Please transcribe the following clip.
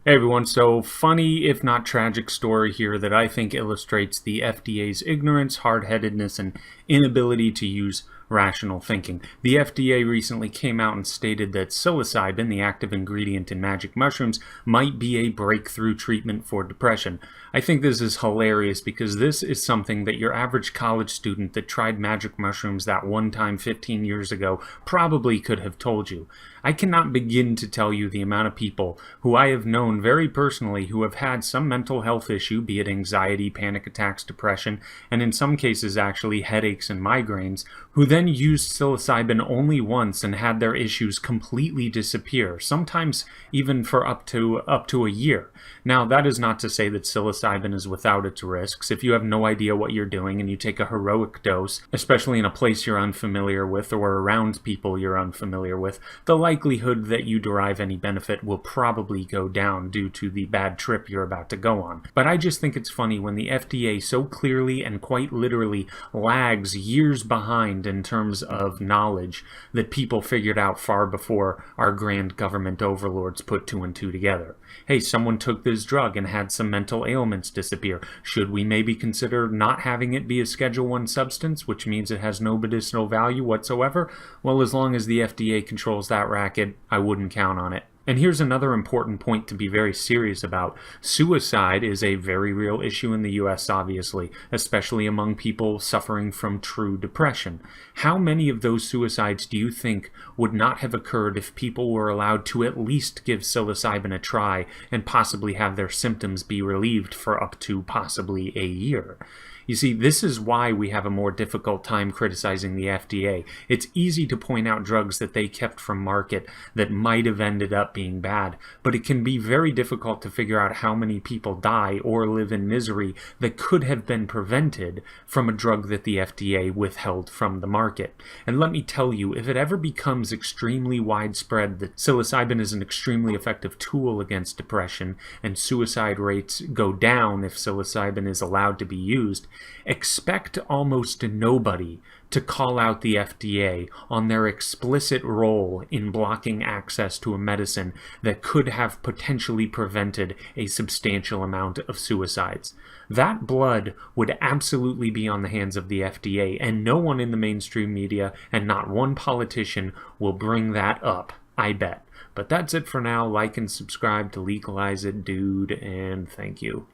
Hey everyone, so funny if not tragic story here that I think illustrates the FDA's ignorance, hard-headedness, and inability to use rational thinking. The FDA recently came out and stated that psilocybin, the active ingredient in magic mushrooms, might be a breakthrough treatment for depression. I think this is hilarious because this is something that your average college student that tried magic mushrooms that one time 15 years ago probably could have told you. I cannot begin to tell you the amount of people who I have known very personally who have had some mental health issue, be it anxiety, panic attacks, depression, and in some cases actually headaches and migraines, who then used psilocybin only once and had their issues completely disappear, sometimes even for up to a year. Now, that is not to say that psilocybin is without its risks. If you have no idea what you're doing and you take a heroic dose, especially in a place you're unfamiliar with or around people you're unfamiliar with, the likelihood that you derive any benefit will probably go down due to the bad trip you're about to go on. But I just think it's funny when the FDA so clearly and quite literally lags years behind in terms of knowledge that people figured out far before our grand government overlords put two and two together. Hey, someone took this drug and had some mental ailments disappear. Should we maybe consider not having it be a Schedule 1 substance, which means it has no medicinal value whatsoever? Well, as long as the FDA controls that racket, I wouldn't count on it. And here's another important point to be very serious about. Suicide is a very real issue in the US, obviously, especially among people suffering from true depression. How many of those suicides do you think would not have occurred if people were allowed to at least give psilocybin a try and possibly have their symptoms be relieved for up to possibly a year? You see, this is why we have a more difficult time criticizing the FDA. It's easy to point out drugs that they kept from market that might have ended up being bad, but it can be very difficult to figure out how many people die or live in misery that could have been prevented from a drug that the FDA withheld from the market. And let me tell you, if it ever becomes extremely widespread that psilocybin is an extremely effective tool against depression and suicide rates go down if psilocybin is allowed to be used, expect almost nobody to call out the FDA on their explicit role in blocking access to a medicine that could have potentially prevented a substantial amount of suicides. That blood would absolutely be on the hands of the FDA, and no one in the mainstream media and not one politician will bring that up, I bet. But that's it for now. Like and subscribe to legalize it, dude, and thank you.